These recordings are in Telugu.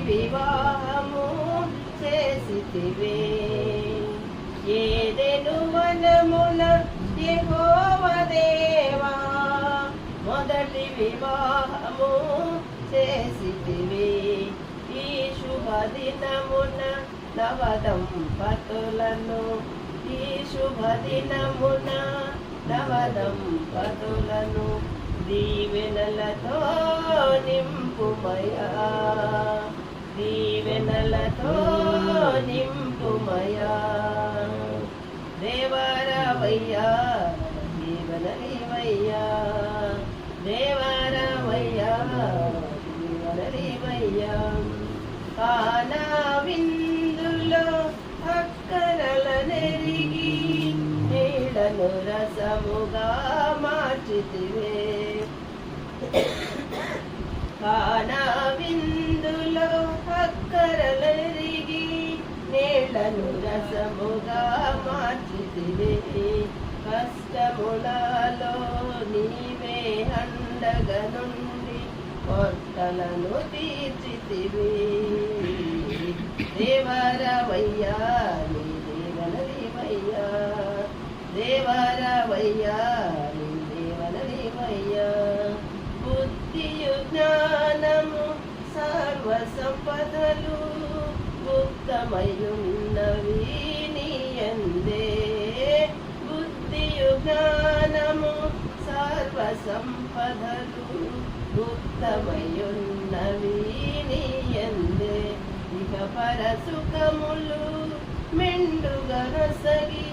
వివాహము చేసితివే. ఏదెను వనమున యెహోవా దేవా మొదటి వివాహము చేసితివే. ఈ శుభదినమున నవదంపతులను ఈ శుభదినమున నవదంపతులను దీవెనలతో నింపుమయా దీవెనలతో నింపుమయా. దేవరవయ్యా దీవెనలివయ్యా దేవరవయ్యా దీవెనలివయ్యా. కానా విందులో అక్కరల నెరిగి నీళ్లను రసముగా మార్చితివే. కానా విందులో అక్కరలెరిగి నీళ్లను రసముగా మార్చితివే. కష్టములలో నీవే అండగా నుండి కొట్టలను తీర్చితివే. దేవరవయ్యా నీ దేవనలివయ్యా దేవరవయ్యా నీ దేవనలివయ్యా. బుద్ధియు జ్ఞానము సర్వ సంపదలు గుప్తమయున్నవి నీయందే. బుద్ధియు జ్ఞానము సర్వ సంపదలు గుప్తమయున్నవి నీయందే. ఇక పరసుఖములు మెండుగా నొసగి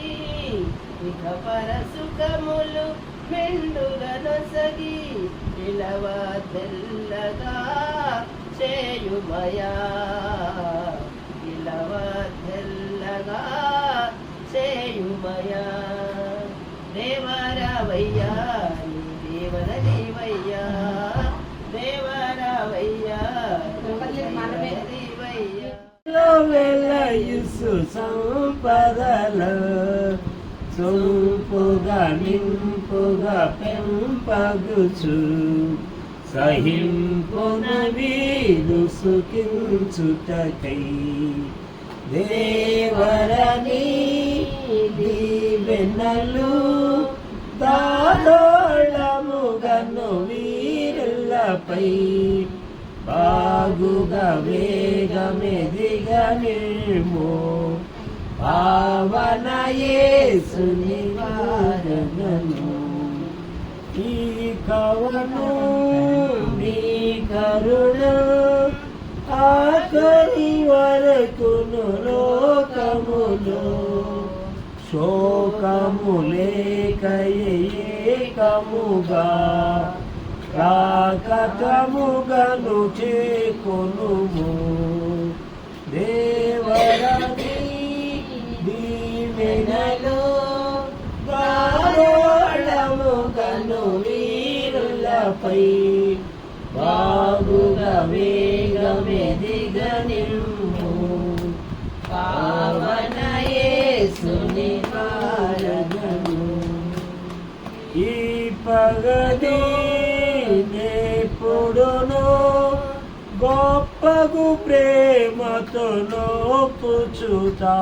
ఇక పరసుఖములు మెండుగా నొసగి ఇలవద్దెల్లగా చేయుమయా ఇలవద్దెల్లగా చేయుమయా. దేవరవయ్యా నీ దేవనలివయ్యా దేవరవయ్యా దేవనలివయ్యా. వెలయుసు సంపదల సొంపుగా నింపుగా పెంపగుచు సహింపున వీరు సుఖించుటకై దేవరని దీవెనలు దాడోళముగను వీరులపై బాగుగా వేగమెదిగా నిల్ము. పావన యేసుని వారగను ఈ కవను నీ కరుణ ఆఖరి వరకును లోకములో శోకములేక ఏకముగా రాకటముగను చేకొనుము. దేవరని దీవెనలు గారోళముగను వీరులపై బాగుగా వేగమెదిగా నిల్ము. పావన యేసుని వారగను ఈ పగది నేపుడును గొప్పగు ప్రేమతో నోపుచుతా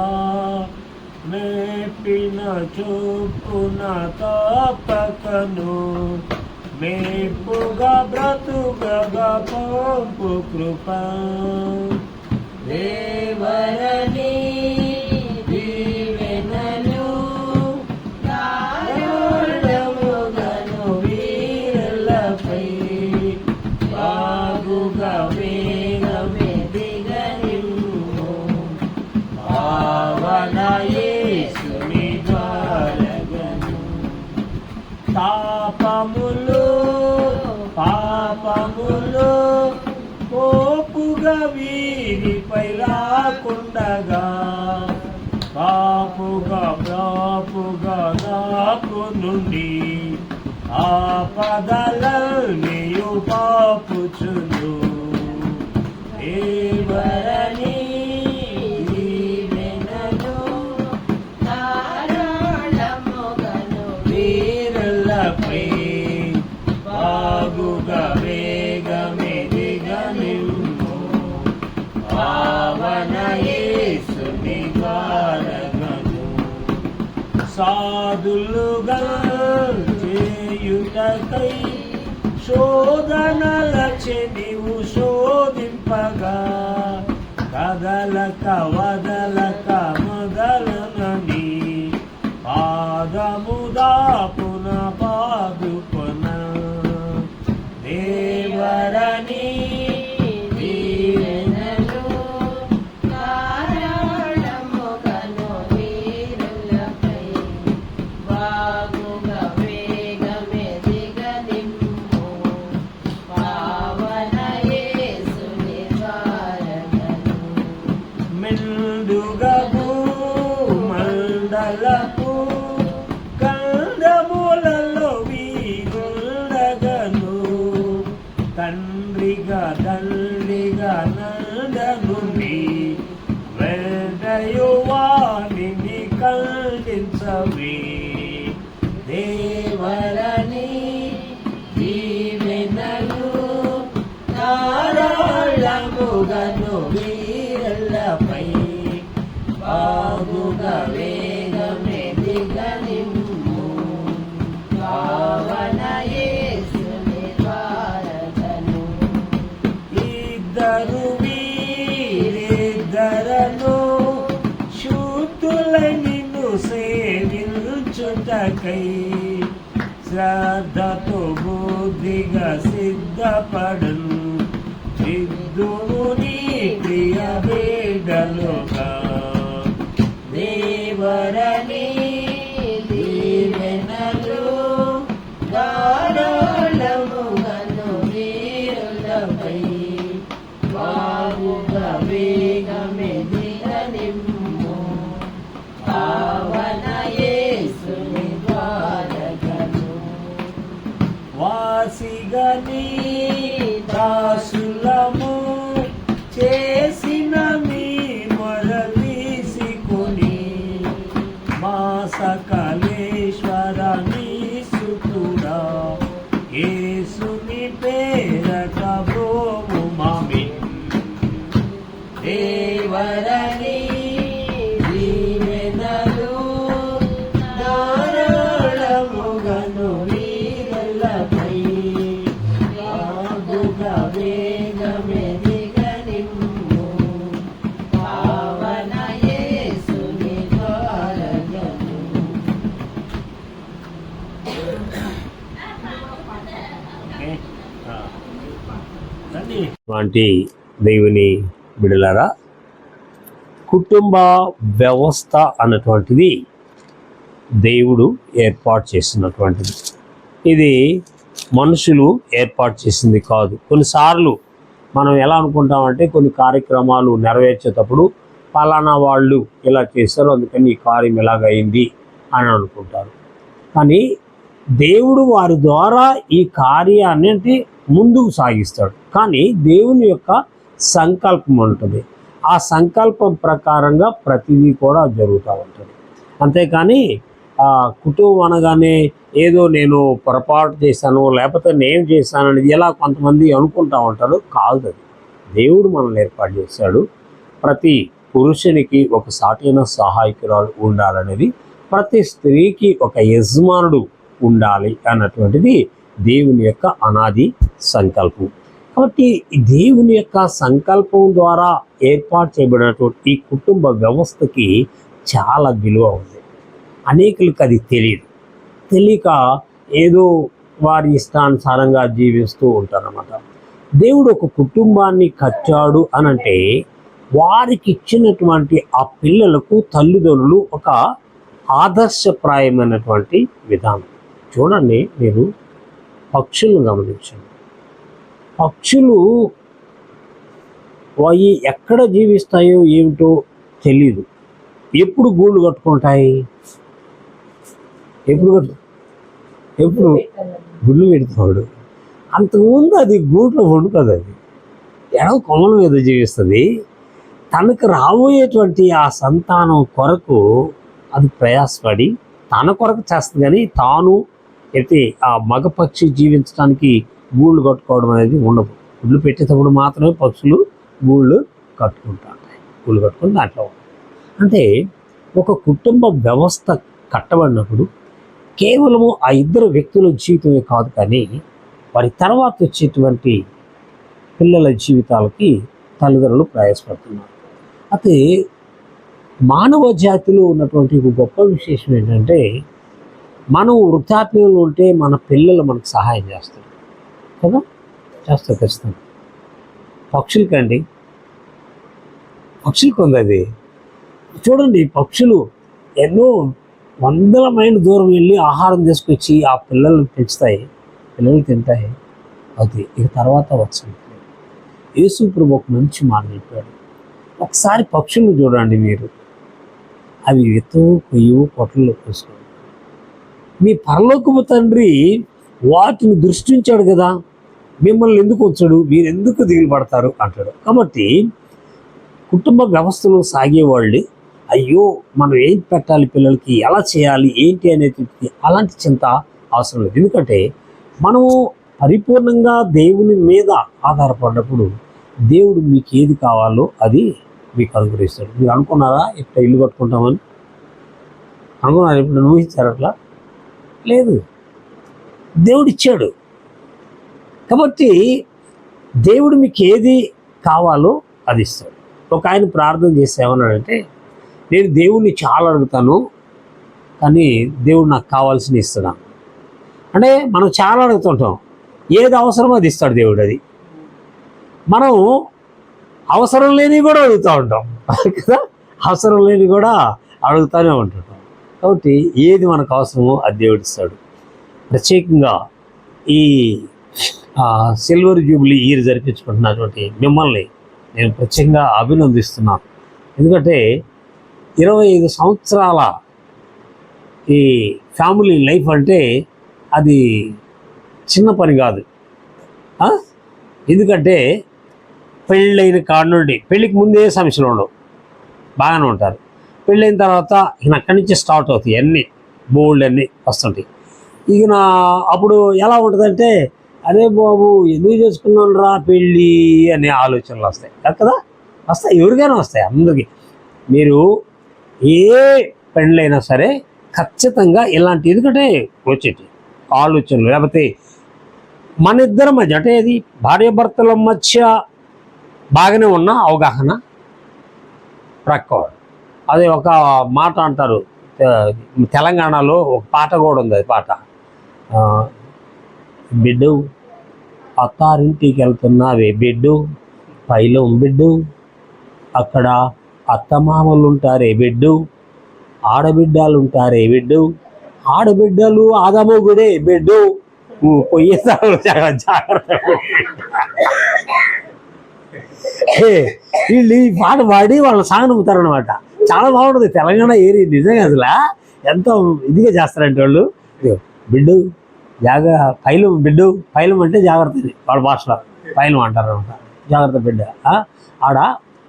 మేపిన చొప్పున తప్పకను మేపుగా బ్రతుకగా పంపు కృప. దేవరని దీవెనలు దారుణముగను వీరులపై బాగుగా వేగమెదిగా నిల్ము. పావన యేసుని ద్వారగను తాపములు పాపములు కోపుగా వీరిపై రాకుండగా పాపుగా ప్రాపుగా నాకు నుండి ఆపదలన్నీయు పాపుచును. దేవరని దీవెనలు దారుణముగను వీరులపై బాగుగా వేగమెదిగా నిల్ము. సాధులుగా చేయుటకై శోధనలచే నీవు శోధింపగా కదలక వదలక మొదలనని పాదముదాపున పాదుకొన దేవరని దీవెనలు ధారాళముగను వీరులపై బాగుగా వేగమెదిగనిమ్ము పావన యేసుని ద్వారకను మెండుగా మండలపు కందములలో వీరుండగను తండ్రిగా తండ్రిగా నందనుని వెంటయువాణిని ఖండించవే దేవరని దీవెనలు ధారాళముగను వీరులపై బాగుగా వేగమెదిగనిమ్ము పావన యేసుని ద్వారకను ఇద్దరు వీరిద్దరను శుద్ధులై నిన్ను సేవించుటకై శ్రద్ధతో బుద్ధిగా సిద్ధపడను సిద్ధుము నీ ప్రియ బిడ్డలుగా దేవరని దీవెనలు ధారాళముగను వీరులపై బాగుగా వేగమెదిగనిమ్ము పావన యేసుని ద్వారకను వాసిగా నీ దాసులము చేసిన మీ మొరలీసుకొని మా సకలేశ్వర నీ సుతుడా యేసుని పేరట బ్రోము మామిన్ దేవరని దీవెనలు ధారాళముగను వీరులపై బాగుగా వేగమెదిగనిమ్ము పావన యేసుని ద్వారకను వంటి దేవుని బిడలారా, కుటుంబ వ్యవస్థ అన్నటువంటిది దేవుడు ఏర్పాటు చేసినటువంటిది. ఇది మనుషులు ఏర్పాటు చేసింది కాదు. కొన్నిసార్లు మనం ఎలా అనుకుంటామంటే కొన్ని కార్యక్రమాలు నెరవేర్చేటప్పుడు పలానా వాళ్ళు ఇలా చేశారు అందుకని ఈ కార్యం ఎలాగైంది అని అనుకుంటారు. కానీ దేవుడు వారి ద్వారా ఈ కార్యాన్ని ముందుకు సాగిస్తాడు. కానీ దేవుని యొక్క సంకల్పం ఉంటుంది. ఆ సంకల్పం ప్రకారంగా ప్రతిదీ కూడా జరుగుతూ ఉంటుంది. అంతేకాని కుటుంబం అనగానే ఏదో నేను పొరపాటు చేశాను లేకపోతే నేను చేశాను అనేది ఎలా కొంతమంది అనుకుంటూ ఉంటారు. కాదు, అది దేవుడు మనల్ని ఏర్పాటు చేశాడు. ప్రతి పురుషునికి ఒక సాటైన సహాయకురాలు ఉండాలనేది, ప్రతి స్త్రీకి ఒక యజమానుడు ఉండాలి అన్నటువంటిది దేవుని యొక్క అనాది సంకల్పం. కాబట్టి దేవుని యొక్క సంకల్పం ద్వారా ఏర్పాటు చేయబడినటువంటి ఈ కుటుంబ వ్యవస్థకి చాలా విలువ ఉంది. అనేకులకు అది తెలియక ఏదో వారి ఇష్టానుసారంగా జీవిస్తూ ఉంటారన్నమాట. దేవుడు ఒక కుటుంబాన్ని కట్టాడు అనంటే వారికి ఇచ్చినటువంటి ఆ పిల్లలకు తల్లిదండ్రులు ఒక ఆదర్శప్రాయమైనటువంటి విధానం. చూడండి, మీరు పక్షులను గమనించండి. పక్షులు అవి ఎక్కడ జీవిస్తాయో ఏమిటో తెలీదు. ఎప్పుడు గూళ్ళు కట్టుకుంటాయి? ఎప్పుడు గుళ్ళు పెడతాడు. అంతకుముందు అది గూట్లో వండుకదు. అది ఎడవ కొమ్మల మీద జీవిస్తుంది. తనకు రాబోయేటువంటి ఆ సంతానం కొరకు అది ప్రయాసపడి తన కొరకు చేస్తుంది. కానీ తాను అయితే ఆ మగపక్షి జీవించడానికి గూళ్ళు కట్టుకోవడం అనేది ఉండదు. గుళ్ళు పెట్టేటప్పుడు మాత్రమే పక్షులు గూళ్ళు కట్టుకుంటూ ఉంటాయి. గూళ్ళు కట్టుకుని దాంట్లో అంటే ఒక కుటుంబ వ్యవస్థ కట్టబడినప్పుడు కేవలము ఆ ఇద్దరు వ్యక్తుల జీవితమే కాదు, కానీ వారి తర్వాత వచ్చేటువంటి పిల్లల జీవితాలకి తల్లిదండ్రులు ప్రయాసపడుతున్నారు. అయితే మానవ జాతిలో ఉన్నటువంటి ఒక గొప్ప విశేషం ఏంటంటే, మనం వృద్ధాప్యంలో ఉంటే మన పిల్లలు మనకు సహాయం చేస్తారు కదా, చేస్తారు ఖచ్చితంగా. పక్షులకండి, పక్షులకు ఉంది అది. చూడండి, పక్షులు ఎన్నో వందల మైళ్ళు దూరం వెళ్ళి ఆహారం తీసుకొచ్చి ఆ పిల్లల్ని పెంచుతాయి, పిల్లలు తింటాయి. అది ఇక తర్వాత వచ్చింది. యేసు ప్రభు ఒక మంచి మాట చెప్పాడు. ఒకసారి పక్షులను చూడండి మీరు, అవి విత్తవు కొయ్యవు పొట్టల్లో పోసుకో. మీ పరలోకపు తండ్రి వాటిని దృష్టించాడు కదా, మిమ్మల్ని ఎందుకు వచ్చాడు, మీరు ఎందుకు దిగులు పడతారు అంటాడు. కాబట్టి కుటుంబ వ్యవస్థలో సాగేవాళ్ళు అయ్యో మనం ఏం పెట్టాలి పిల్లలకి, ఎలా చేయాలి ఏంటి అనేది అలాంటి చింత అవసరం లేదు. ఎందుకంటే మనము పరిపూర్ణంగా దేవుని మీద ఆధారపడినప్పుడు దేవుడు మీకు ఏది కావాలో అది మీకు అనుగ్రహిస్తాడు. మీరు అనుకున్నారా ఇట్లా ఇల్లు కట్టుకుంటామని? అనుకున్నారు? ఇప్పుడు ఊహించారు అట్లా? లేదు, దేవుడు ఇచ్చాడు. కాబట్టి దేవుడు మీకు ఏది కావాలో అది ఇస్తాడు. ఒక ఆయన ప్రార్థన చేసి ఏమన్నాడంటే, నేను దేవుణ్ణి చాలా అడుగుతాను కానీ దేవుడు నాకు కావాల్సిన ఇస్తాడు. అంటే మనం చాలా అడుగుతుంటాం, ఏది అవసరమో అది ఇస్తాడు దేవుడు. అది మనం అవసరం లేని కూడా అడుగుతూ ఉంటాం కదా, అవసరం లేని కూడా అడుగుతూనే ఉంటుంటాం. కాబట్టి ఏది మనకు అవసరమో అది దేవుడు ఇస్తాడు. ప్రత్యేకంగా ఈ సిల్వర్ జూబ్లీ ఇయర్ జరిపించుకుంటున్నటువంటి మిమ్మల్ని నేను ప్రత్యేకంగా అభినందిస్తున్నాను. ఎందుకంటే 25 సంవత్సరాల ఈ ఫ్యామిలీ లైఫ్ అంటే అది చిన్న పని కాదు. ఎందుకంటే పెళ్ళైన కాడ నుండి, పెళ్ళికి ముందే సమస్యలు ఉండవు, బాగానే ఉంటారు. పెళ్ళైన తర్వాత ఇక అక్కడి నుంచి స్టార్ట్ అవుతాయి అన్నీ, బోల్డ్ అన్నీ వస్తుంటాయి. ఇక అప్పుడు ఎలా ఉంటుందంటే, అరే బాబు ఎందుకు చేసుకున్నాను రా పెళ్ళి అనే ఆలోచనలు వస్తాయి కదా. వస్తాయి, ఎవరికైనా వస్తాయి, అందరికీ. మీరు ఏ పెళ్ళైనా సరే ఖచ్చితంగా ఇలాంటి ఎందుకంటే వచ్చేటి ఆలోచనలు, లేకపోతే మన ఇద్దరి మధ్య అంటే అది భార్యాభర్తల మధ్య బాగానే ఉన్న అవగాహన ప్రక్క. అదే ఒక మాట అంటారు, తెలంగాణలో ఒక పాట కూడా ఉంది. అది పాట, బిడ్డు అత్తారింటికి వెళ్తున్నావే బిడ్డు, పైలం బిడ్డు అక్కడ అత్తమామలు ఉంటారే బిడ్డు, ఆడబిడ్డలు ఉంటారే బిడ్డు, ఆడబిడ్డలు ఆదమగుడే బిడ్డు, పోయేసారు జాగ్రత్త. వీళ్ళు ఈ పాట పాడి వాళ్ళని సాగనమ్ముతారు అనమాట. చాలా బాగుంటుంది తెలంగాణ ఏరియా. నిజంగా అసలు ఎంతో ఇదిగా చేస్తారంటే వాళ్ళు, బిడ్డు పైలం బిడ్డు, పైలం అంటే జాగ్రత్త, వాళ్ళ భాషలో పైలం అంటారు అనమాట, జాగ్రత్త బిడ్డ. ఆడ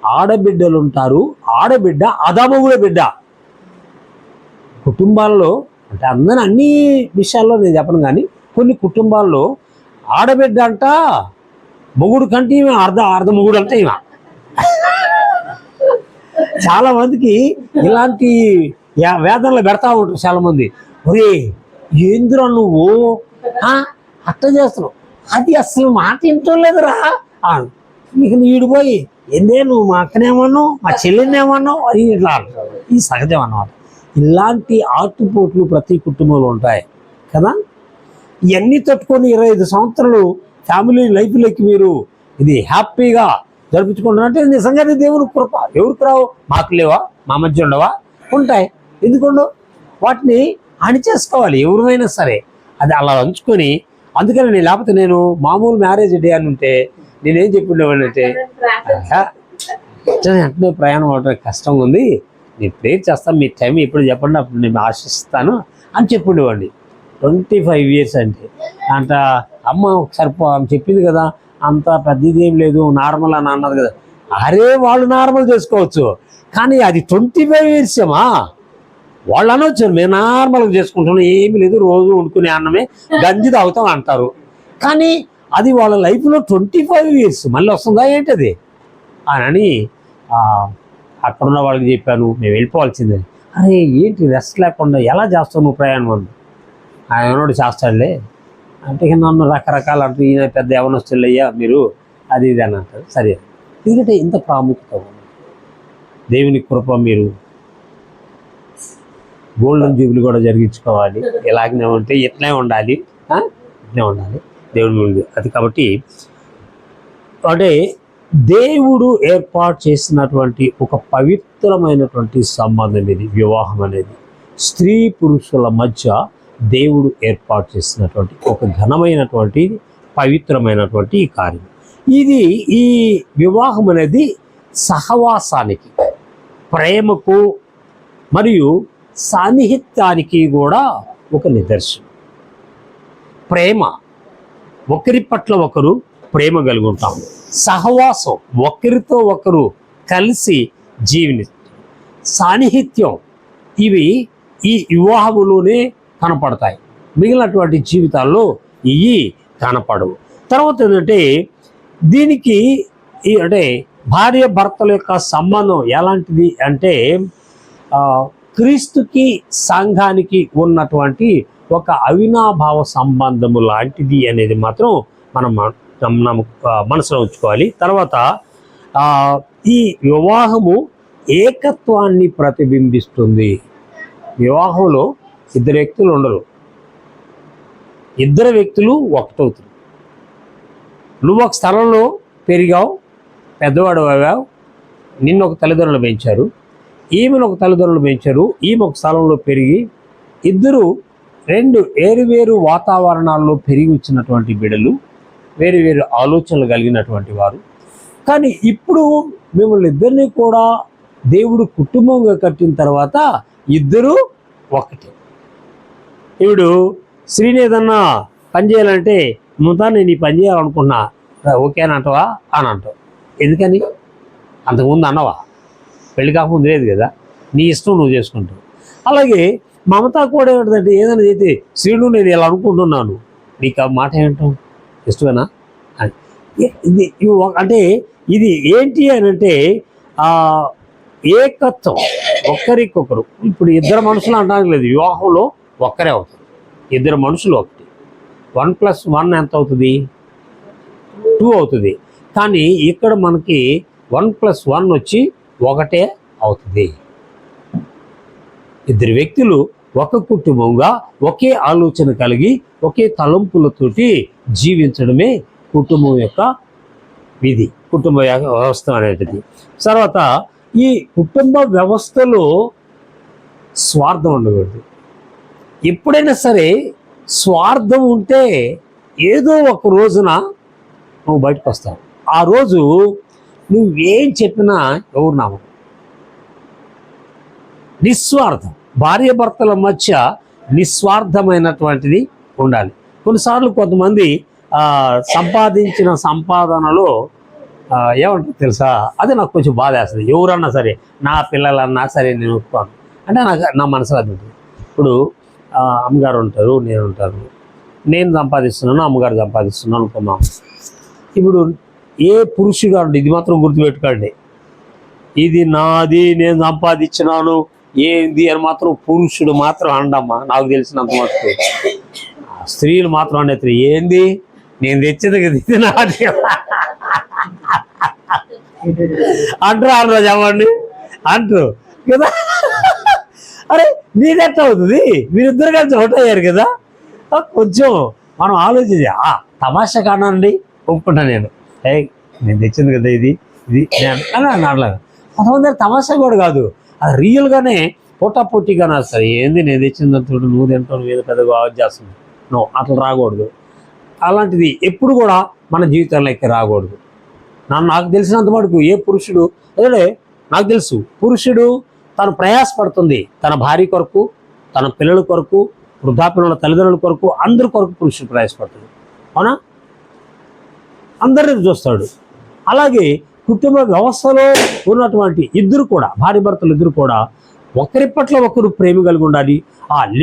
ఆడబిడ్డలు ఉంటారు, ఆడబిడ్డ అదామగుడే బిడ్డ. కుటుంబాల్లో అంటే అందరూ అన్ని విషయాల్లో నేను చెప్పను, కానీ కొన్ని కుటుంబాల్లో ఆడబిడ్డ అంట మొగుడు కంటే ఈమె అర్ధ మొగుడు అంటే ఈమె. చాలా మందికి ఇలాంటి వేదనలు పెడతా ఉంటారు చాలా మంది. ఒరే ఏందిరా నువ్వు అట్ట చేస్తున్నావు, అది అసలు మాట వింటం లేదురా, నీకు నీడిపోయి ఏందే నువ్వు మా అక్కనేమన్నావు, మా చెల్లినేమన్నావు అని ఇట్లా అంటారు. ఇది సహజం అన్నమాట. ఇలాంటి ఆటుపోట్లు ప్రతి కుటుంబంలో ఉంటాయి కదా. ఇవన్నీ తట్టుకొని 25 సంవత్సరాలు ఫ్యామిలీ లైఫ్లోకి మీరు ఇది హ్యాపీగా జరిపించుకుంటున్నట్టే నిజంగానే దేవుని కృప. ఎవరికి రావు? మాకు లేవా? మా మధ్య ఉండవా? ఉంటాయి. ఎందుకుండవు? వాటిని అణిచేసుకోవాలి ఎవరైనా సరే, అది అలా ఉంచుకొని. అందుకని లేకపోతే నేను మామూలు మ్యారేజ్ డే అని ఉంటే నేనేం చెప్పుండేవాడిని అంటే, వెంటనే ప్రయాణం అవడానికి కష్టం ఉంది, నేను ప్రేర్ చేస్తాను, మీ టైం ఎప్పుడు చెప్పండి అప్పుడు నేను ఆశిస్తాను అని చెప్పుండేవాడిని. 25 years అంటే అంట. అమ్మ ఒకసారి చెప్పింది కదా, అంత పెద్దది ఏం లేదు, నార్మల్ అని అన్నది కదా. అరే వాళ్ళు నార్మల్ చేసుకోవచ్చు, కానీ అది 25 years ఏమా. వాళ్ళు అనవచ్చు మేము నార్మల్గా చేసుకుంటున్నాం, ఏమి లేదు, రోజు వండుకునే అన్నమే గంజి తాగుతాం అంటారు. కానీ అది వాళ్ళ లైఫ్లో 25 years మళ్ళీ వస్తుందా ఏంటది అని అక్కడున్న వాళ్ళకి చెప్పాను, మేము వెళ్ళిపోవాల్సిందని. అరే ఏంటి రెస్ట్ లేకుండా ఎలా చేస్తావు నువ్వు ప్రయాణం అంది. ఆయన ఎవరోడు చేస్తాడులే అంటే ఇక నన్ను రకరకాల అంటూ ఈయన పెద్ద యవనస్తులయ్యా మీరు అది ఇది అని అంటారు. సరే, ఎందుకంటే ఇంత ప్రాముఖ్యత ఉంది. దేవుని కృప, మీరు గోల్డెన్ జూబిలీ కూడా జరిగించుకోవాలి. ఇలాగనే ఉంటే ఇట్లే ఉండాలి, ఇట్లే ఉండాలి దేవుని ముందు. అది కాబట్టి అంటే దేవుడు ఏర్పాటు చేసినటువంటి ఒక పవిత్రమైనటువంటి సంబంధం ఇది, వివాహం అనేది. స్త్రీ పురుషుల మధ్య దేవుడు ఏర్పాటు చేసినటువంటి ఒక ఘనమైనటువంటి పవిత్రమైనటువంటి ఈ కార్యం. ఇది ఈ వివాహం అనేది సహవాసానికి, ప్రేమకు మరియు సాన్నిహిత్యానికి కూడా ఒక నిదర్శనం. ప్రేమ, ఒకరి పట్ల ఒకరు ప్రేమ కలిగి ఉంటాం. సహవాసం, ఒకరితో ఒకరు కలిసి సాన్నిహిత్యం, ఇవి ఈ వివాహములోనే కనపడతాయి. మిగిలినటువంటి జీవితాల్లో ఇవి కనపడవు. తర్వాత ఏంటంటే దీనికి అంటే భార్య భర్తల యొక్క సంబంధం ఎలాంటిది అంటే క్రీస్తుకి సంఘానికి ఉన్నటువంటి ఒక అవినాభావ సంబంధము లాంటిది అనేది మాత్రం మనం మనసులో ఉంచుకోవాలి. తర్వాత ఈ వివాహము ఏకత్వాన్ని ప్రతిబింబిస్తుంది. వివాహంలో ఇద్దరు వ్యక్తులు ఉండరు, ఇద్దరు వ్యక్తులు ఒకటవుతారు. నువ్వు ఒక స్థలంలో పెరిగావు, పెద్దవాడు అయ్యావు, నిన్ను ఒక తల్లిదండ్రులు పెంచారు, ఈమెను ఒక తల్లిదండ్రులు పెంచారు, ఈమె ఒక స్థలంలో పెరిగి ఇద్దరు రెండు వేరు వాతావరణాల్లో పెరిగి వచ్చినటువంటి బిడ్డలు, వేరు ఆలోచనలు కలిగినటువంటి వారు. కానీ ఇప్పుడు మిమ్మల్ని ఇద్దరిని కూడా దేవుడు కుటుంబంగా కట్టిన తర్వాత ఇద్దరు ఒకటే. ఇప్పుడు స్త్రీని ఏదన్నా పని చేయాలంటే ముందా నేను ఈ పని చేయాలనుకున్నా, ఓకే అని అంటావా అని అంటావు. ఎందుకని? అంతకుముందు అన్నవా? పెళ్లి కాకముందు లేదు కదా, నీ ఇష్టం నువ్వు చేసుకుంటావు. అలాగే మమత కూడా ఏమిటంటే ఏదైనా చేస్తే శ్రీను నేను ఇలా అనుకుంటున్నాను, నీకు ఆ మాట ఏంటాం ఇష్టమేనా అని. ఇది అంటే ఇది ఏంటి అని అంటే ఏకత్వం, ఒకరికొకరు. ఇప్పుడు ఇద్దరు మనుషులు అనడానికి లేదు, వివాహంలో ఒక్కరే అవుతారు. ఇద్దరు మనుషులు ఒకటి, 1+1 ఎంత అవుతుంది? 2 అవుతుంది. కానీ ఇక్కడ మనకి 1+1 వచ్చి ఒకటే అవుతుంది. ఇద్దరు వ్యక్తులు ఒక కుటుంబంగా ఒకే ఆలోచన కలిగి ఒకే తలంపులతోటి జీవించడమే కుటుంబం యొక్క విధి, కుటుంబ వ్యవస్థ అనేది. తర్వాత ఈ కుటుంబ వ్యవస్థలో స్వార్థం ఉండకూడదు. ఎప్పుడైనా సరే స్వార్థం ఉంటే ఏదో ఒక రోజున నువ్వు బయటకు వస్తావు. ఆ రోజు నువ్వేం చెప్పినా ఎవరు నామం. నిస్వార్థం, భార్య భర్తల మధ్య నిస్వార్థమైనటువంటిది ఉండాలి. కొన్నిసార్లు కొంతమంది సంపాదించిన సంపాదనలో ఏమంటారు తెలుసా, అది నాకు కొంచెం బాధ వేస్తుంది. ఎవరన్నా సరే, నా పిల్లలన్నా సరే నేను ఒప్పుకోను అంటే నా మనసులో అది ఉంటుంది. ఇప్పుడు అమ్మగారు ఉంటారు, నేను ఉంటాను, నేను సంపాదిస్తున్నాను, అమ్మగారు సంపాదిస్తున్నాను అనుకున్నాం. ఇప్పుడు ఏ పురుషుడు, ఇది మాత్రం గుర్తుపెట్టుకోండి, ఇది నాది, నేను సంపాదించినాను ఏంది అని మాత్రం పురుషుడు మాత్రం అండమ్మా. నాకు తెలిసినంత మటుకు స్త్రీలు మాత్రం అనేది ఏంది నేను తెచ్చేది కదా ఇది నాది అంటారు చెప్పండి, అంటారు కదా. అరే నీదెట్లా అవుతుంది, మీరిద్దరు కలిసి ఒకటయ్యారు కదా. కొంచెం మనం ఆలోచించి తమాషా కానండి ఒప్పుకుంటా నేను, నేను తెచ్చింది కదా ఇది అట్లా. కొంతమంది తమాషా కూడా కాదు, అది రియల్గానే పోటాపోటీగానే వస్తుంది. ఏంది నేను తెచ్చిందంత నువ్వు తింటావు, నువ్వు ఏదో పెద్దగా చేస్తుంది, నో అట్లా రాకూడదు. అలాంటిది ఎప్పుడు కూడా మన జీవితంలోకి రాకూడదు. నాకు తెలిసినంత మటుకు ఏ పురుషుడు, అదే నాకు తెలుసు, పురుషుడు తను ప్రయాసపడుతుంది తన భార్య కొరకు, తన పిల్లల కొరకు, వృద్ధాప్యంలో తల్లిదండ్రుల కొరకు, అందరి కొరకు పురుషుడు ప్రయాసపడుతుంది. అవునా? అందరిని చూస్తాడు. అలాగే కుటుంబ వ్యవస్థలో ఉన్నటువంటి ఇద్దరు కూడా, భార్య భర్తలు ఇద్దరు కూడా ఒకరి పట్ల ఒకరు ప్రేమ కలిగి ఉండాలి.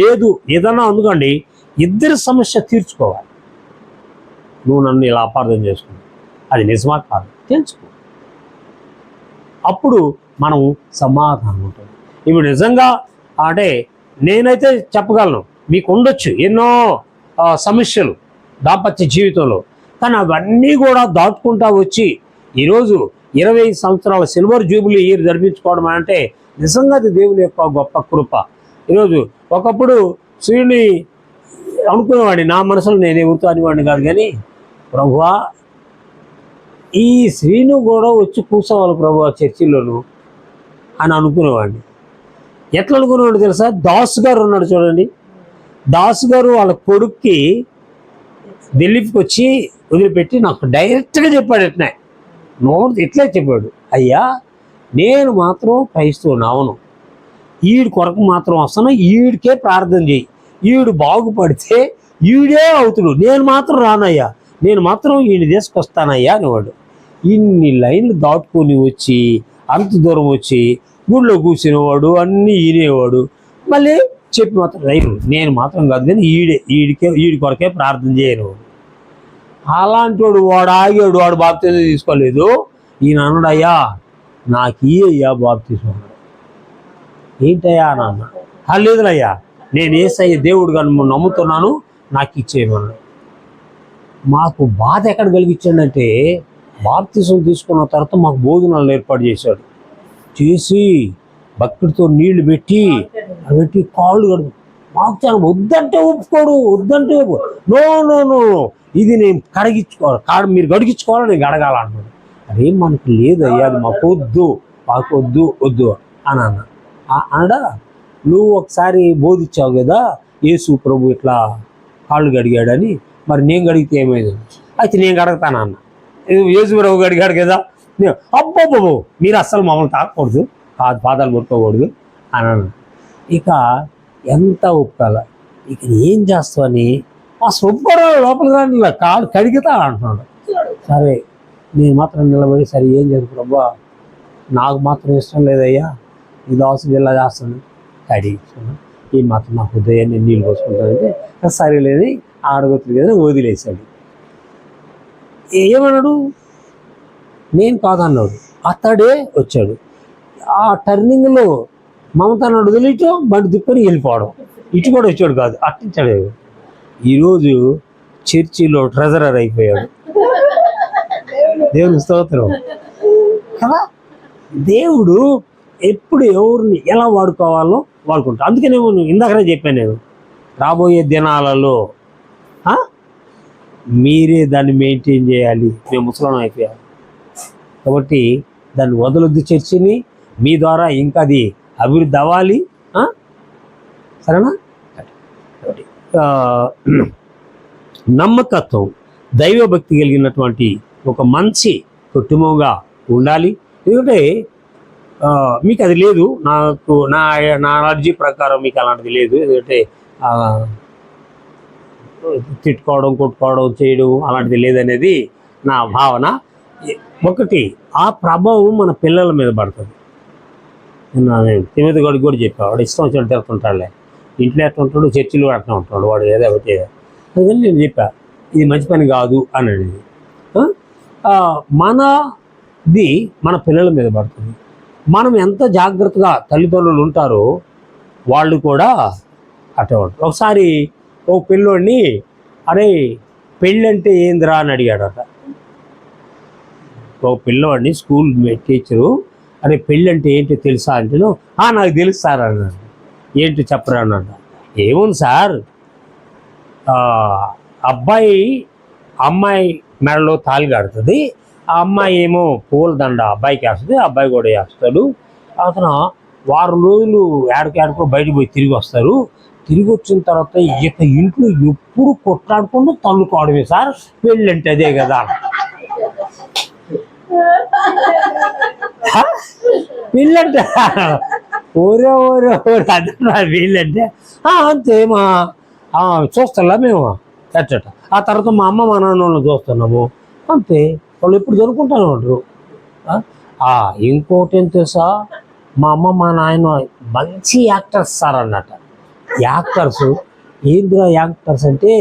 లేదు ఏదన్నా అందుకండి, ఇద్దరి సమస్య తీర్చుకోవాలి. నువ్వు నన్ను ఇలా అపార్థం చేసుకున్నావు, అది నిజమా కాదు తెలుసుకో, అప్పుడు మనం సమాధానం ఉంటుంది. ఇప్పుడు నిజంగా అంటే నేనైతే చెప్పగలను, మీకు ఉండొచ్చు ఎన్నో సమస్యలు దాంపత్య జీవితంలో, కానీ అవన్నీ కూడా దాటుకుంటా వచ్చి ఈరోజు 25 సంవత్సరాల సిల్వర్ జూబిలీ ఇయర్ జరిపించుకోవడం అంటే నిజంగా అది దేవుని యొక్క గొప్ప కృప. ఈరోజు ఒకప్పుడు శ్రీని అనుకునేవాడిని, నా మనసులో నేను ఎవరితో అనేవాడిని కాదు, కానీ ప్రభువా ఈ శ్రీను కూడా వచ్చి కూర్చోవాలి ప్రభువా చర్చిలోను అని అనుకునేవాడిని. ఎట్లా అనుకునేవాడు తెలుసా? దాస్ గారు ఉన్నాడు చూడండి, దాస్ గారు వాళ్ళ కొడుక్కి ఢిల్లీకి వచ్చి వదిలిపెట్టి నాకు డైరెక్ట్గా చెప్పాడు, ఎట్లా నోరు ఇట్లే చెప్పాడు, అయ్యా నేను మాత్రం క్రైస్తవుని అవును, ఈడి కొరకు మాత్రం వస్తాను, ఈడికే ప్రార్థన చేయి, ఈడు బాగుపడితే ఈడే అవుతుడు, నేను మాత్రం రానయ్యా, నేను మాత్రం ఈయన తీసుకొస్తానయ్యా అనేవాడు. ఇన్ని లైన్లు దాటుకొని వచ్చి అంత దూరం వచ్చి గుడిలో కూర్చునేవాడు, అన్నీ ఈనేవాడు, మళ్ళీ చెప్పి మాత్రం రైలు నేను మాత్రం కాదు కానీ ఈడి కొరకే ప్రార్థన చేయనివాడు. అలాంటి వాడు ఆగాడు, వాడు బాప్తిజం తీసుకోలేదు. ఈయన అన్నాడు, అయ్యా నాకు అయ్యా బాప్తిజం అన్నాడు. ఏంటయ్యా అని అన్నా, లేదులయ్యా నేను యేసయ్య దేవుడు కానీ నమ్ముతున్నాను, నాకు ఇచ్చేయమన్నాడు. మాకు బాధ ఎక్కడ కలిగించాడంటే బాప్తిజం తీసుకున్న తర్వాత మాకు భోజనాలు ఏర్పాటు చేశాడు. చేసి బకెట్తో నీళ్లు పెట్టి కాళ్ళు కడుగు, మాకు చాలా వద్దంటే ఒప్పుకోడు, వద్దంటే నో నో నో ఇది నేను కడిగించుకోవాలి, మీరు గడిగించుకోవాలి, నేను గడగాలంటున్నాడు. అదేం మనకు లేదయ్యా, అది మాకు వద్దు వద్దు అని అనడా. నువ్వు ఒకసారి బోధించావు కదా యేసు ప్రభు ఇట్లా కాళ్ళు గడిగాడని, మరి నేను గడిగితే ఏమైంది? అయితే నేను గడగతాను అన్న. యేసు ప్రభు గడిగాడు కదా, అబ్బో మీరు అస్సలు మమ్మల్ని తాకూడదు, కాదు పాదాలు కొట్టుకోకూడదు అని అన్న. ఇక ఎంత ఒప్పుకోవాలి, ఇక ఏం చేస్తావని ఆ ఒప్పుకోవడం లోపలికి రాని కాళ్ళు కడిగితా అంటున్నాడు. సరే నేను మాత్రం నిలబడి, సరే ఏం చేదు ప్రభా, నాకు మాత్రం ఇష్టం లేదయ్యా, ఇది అవసరం ఇలా చేస్తాను, కడిగిస్తాను, ఈ మాత్రం నాకు ఉదయాన్నే నీళ్ళు పోసుకుంటానంటే సరేలేని ఆడగొత్తులు కదా వదిలేశాడు. ఏమన్నాడు? నేను కాదన్నాడు, అతడే వచ్చాడు. ఆ టర్నింగ్లో మమతన్నాడు వదిలిటో బండి దిప్పుని వెళ్ళిపోవడం, ఇటు కూడా వచ్చాడు కాదు, అట్టించాడు. ఈరోజు చర్చిలో ట్రెజరర్ అయిపోయాడు. దేవుని స్తోత్రం కదా. దేవుడు ఎప్పుడు ఎవరిని ఎలా వాడుకోవాలో వాడుకుంటాడు. అందుకనేమో ఇందాకనే చెప్పాను నేను, రాబోయే దినాలలో మీరే దాన్ని మెయింటైన్ చేయాలి. మేము ముసలం అయిపోయాం కాబట్టి దాన్ని వదలొద్దు, చర్చిని మీ ద్వారా ఇంకా అది అభివృద్ధి అవ్వాలి. సరేనా? నమ్మకత్వం, దైవభక్తి కలిగినటువంటి ఒక మంచి కుటుంబంగా ఉండాలి. ఎందుకంటే మీకు అది లేదు, నాకు నా నాలెడ్జీ ప్రకారం మీకు అలాంటిది లేదు. ఎందుకంటే తిట్టుకోవడం, కొట్టుకోవడం, చేయడం అలాంటిది లేదనేది నా భావన. ఒకటి, ఆ ప్రభావం మన పిల్లల మీద పడుతుంది. నేను తిమ్మతి గడికి కూడా చెప్పాను, వాడు ఇష్టం వచ్చినట్టు తిరుగుతుంటాడులే, ఇంట్లో ఎట్లా ఉంటాడు, చర్చిలో అట్లా ఉంటాడు వాడు, ఏదో ఒకటి. అందుకని నేను చెప్పా, ఇది మంచి పని కాదు అని అనేది. మనది మన పిల్లల మీద పడుతుంది. మనం ఎంత జాగ్రత్తగా తల్లిదండ్రులు ఉంటారో వాళ్ళు కూడా అట్లా ఉంటారు. ఒకసారి ఓ పిల్లోడిని, అరే పెళ్ళంటే ఏందిరా అని అడిగాడట. ఓ పిల్లవాడిని స్కూల్ టీచరు, అరే పెళ్ళంటే ఏంటో తెలుసా అంటే, నాకు తెలుసు సార్ అన్నాడు. ఏంటి చెప్పరా అన్నాడు. ఏముంది సార్, అబ్బాయి అమ్మాయి మెడలో తాళి కడుతుంది, ఆ అమ్మాయి ఏమో పూలదండ అబ్బాయికి వేస్తుంది, అబ్బాయి కూడా వేస్తాడు. అతను వారం రోజులు ఏడకో బయటకు పోయి తిరిగి వస్తారు. తిరిగి వచ్చిన తర్వాత ఇక ఇంట్లో ఎప్పుడు కొట్లాడుకుంటూ తన్నుకోవడమే సార్ పెళ్ళంటే, అదే కదా పెళ్ళంటే. ఓరే అదే వీళ్ళంటే అంతే, మా చూస్తాలా మేము చచ్చట. ఆ తర్వాత మా అమ్మ మా నాన్న చూస్తున్నాము అంతే, వాళ్ళు ఎప్పుడు జరుపుకుంటానే ఉంటారు. ఇంకోటి ఏం తెలుసా, మా అమ్మ మా నాయన మంచి యాక్టర్స్ సార్ అన్నట. యాక్టర్స్ ఏందిరా యాక్టర్స్ అంటే,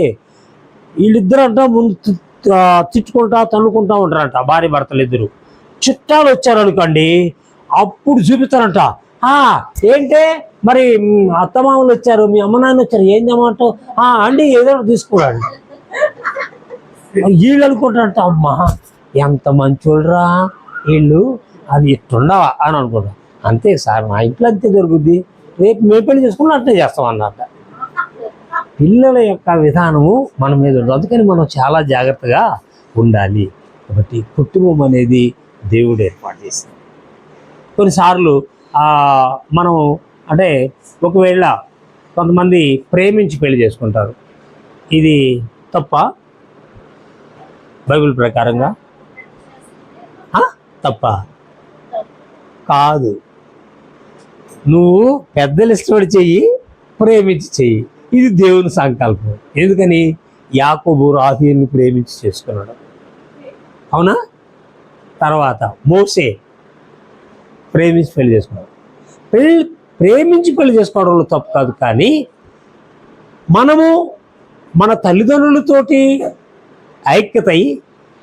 వీళ్ళిద్దరంట ముందు తిట్టుకుంటా తన్నుకుంటా ఉంటారంట, భార్య భర్తలు ఇద్దరు. చుట్టాలు వచ్చారనుకోండి అప్పుడు చూపిస్తారంట, ఏంటే మరి అత్తమామలు వచ్చారు, మీ అమ్మ నాన్న వచ్చారు, ఏం చేయమంటావు? అండి ఏదో ఒకటి తీసుకున్నాడు. వీళ్ళు అనుకుంటారంట, అమ్మా ఎంత మంచోళ్ళరా వీళ్ళు, అది ఇట్టుండవా అని అనుకుంటా. అంతే సార్, మా ఇంట్లో అంతే జరుగుద్ది, రేపు మేము పెళ్లి చేసుకుని అట్లే చేస్తాం అన్నట్ట. పిల్లల యొక్క విధానము మన మీద ఉండదు, అందుకని మనం చాలా జాగ్రత్తగా ఉండాలి. కాబట్టి కుటుంబం అనేది దేవుడు ఏర్పాటు చేసింది. కొన్నిసార్లు మనం అంటే ఒకవేళ కొంతమంది ప్రేమించి పెళ్లి చేసుకుంటారు, ఇది తప్ప బైబిల్ ప్రకారంగా? తప్ప కాదు. నువ్వు పెద్దలు ఇష్టపడి చెయ్యి, ప్రేమించి చెయ్యి, ఇది దేవుని సంకల్పం. ఎందుకని? యాకోబు రాహేలుని ప్రేమించి చేసుకున్నాడు, అవునా? తర్వాత మోసే ప్రేమించి పెళ్లి చేసుకున్నాడు. ప్రేమించి పెళ్లి చేసుకోవడంలో తప్పు కాదు, కానీ మనము మన తల్లిదండ్రులతోటి ఐక్యతై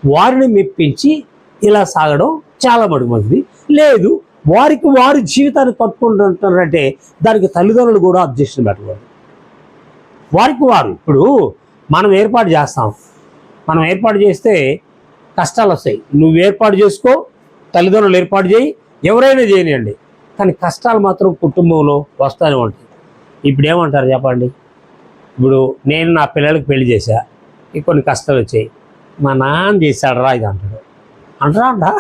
వారిని మెప్పించి ఇలా సాగడం చాలా మంది లేదు. వారికి వారి జీవితాన్ని కట్టుకుంటుంటారంటే దానికి తల్లిదండ్రులు కూడా అబ్జెక్షన్ పెట్టకూడదు. వారికి వారు ఇప్పుడు మనం ఏర్పాటు చేస్తాం, మనం ఏర్పాటు చేస్తే కష్టాలు వస్తాయి. నువ్వు ఏర్పాటు చేసుకో, తల్లిదండ్రులు ఏర్పాటు చేయి, ఎవరైనా చేయనియండి, కానీ కష్టాలు మాత్రం కుటుంబంలో వస్తూనే ఉంటాయి. ఇప్పుడు ఏమంటారు చెప్పండి? ఇప్పుడు నేను నా పిల్లలకి పెళ్లి చేశా, కొన్ని కష్టాలు వచ్చాయి, మా నాన్న చేశాడు రా ఇది అంటాడు. అంటారా?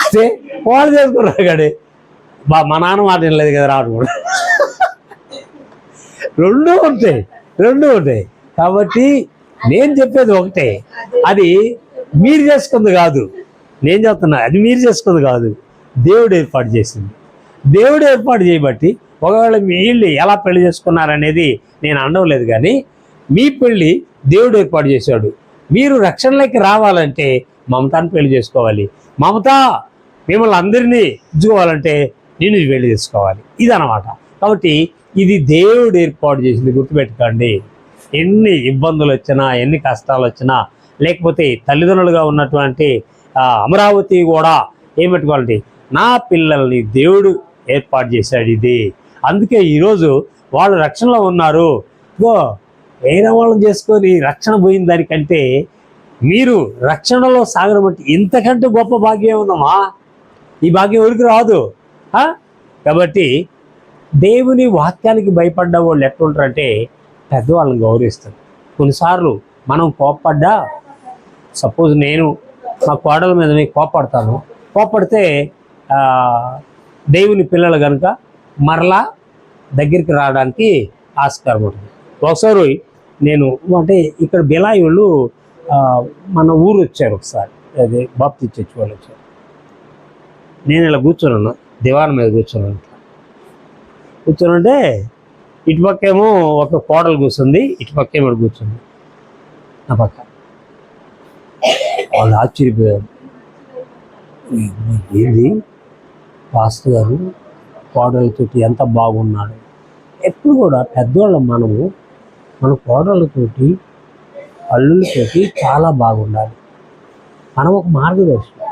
అదే వాళ్ళు చేసుకున్నారు కానీ మా నాన్న మాట వినలేదు కదా రాడు. రెండూ ఉంటాయి. కాబట్టి నేను చెప్పేది ఒకటే, అది మీరు చేసుకుంది కాదు, నేను చెప్తున్నా అది మీరు చేసుకుంది కాదు, దేవుడు ఏర్పాటు చేసింది. దేవుడు ఏర్పాటు చేయబట్టి ఒకవేళ వీళ్ళు ఎలా పెళ్లి చేసుకున్నారనేది నేను అనడం కానీ మీ పెళ్ళి దేవుడు ఏర్పాటు చేశాడు. మీరు రక్షణలోకి రావాలంటే మమతాన్ని పెళ్లి చేసుకోవాలి, మమత మిమ్మల్ని అందరినీ ఇచ్చుకోవాలంటే నేను పెళ్లి చేసుకోవాలి, ఇదన్నమాట. కాబట్టి ఇది దేవుడు ఏర్పాటు చేసింది, గుర్తుపెట్టుకోండి. ఎన్ని ఇబ్బందులు వచ్చినా, ఎన్ని కష్టాలు వచ్చినా, లేకపోతే తల్లిదండ్రులుగా ఉన్నటువంటి అమరావతి కూడా ఏం పెట్టుకోవాలంటే నా పిల్లల్ని దేవుడు ఏర్పాటు చేశాడు ఇది, అందుకే ఈరోజు వాళ్ళు రక్షణలో ఉన్నారు. ఇగో వేరే వాళ్ళని చేసుకొని రక్షణ పోయిన దానికంటే మీరు రక్షణలో సాగడం అంటే ఇంతకంటే గొప్ప భాగ్యం ఉందమ్మా. ఈ భాగ్యం ఎవరికి రాదు. కాబట్టి దేవుని వాక్యానికి భయపడ్డ వాళ్ళు ఎట్లుంటారంటే పెద్దవాళ్ళని గౌరవిస్తారు. కొన్నిసార్లు మనం కోప్పడ్డా, సపోజ్ నేను మా కోడల మీద కోప్పడతాను, కోప్పడితే దేవుని పిల్లలు కనుక మరలా దగ్గరికి రావడానికి ఆస్కారం ఉంటుంది. ఒకసారి నేను అంటే ఇక్కడ బిలాయి వాళ్ళు మన ఊరు వచ్చారు, ఒకసారి అదే బాప్తి చర్చి వాళ్ళు వచ్చారు. నేను ఇలా కూర్చొని దివాన్ మీద కూర్చొనుంటే ఇటుపక్కేమో ఒక కోడలు కూర్చుంది, ఇటుపక్కేమో కూర్చుంది నా పక్క. వాళ్ళు ఆశ్చర్యపోయారు, ఏంది పాస్టర్ గారు కోడలతోటి ఎంత బాగున్నాడు. ఎప్పుడు కూడా పెద్దవాళ్ళం మనము మన కోడళ్ళతోటి అల్లులతోటి చాలా బాగుండాలి, మనం ఒక మార్గదర్శనం.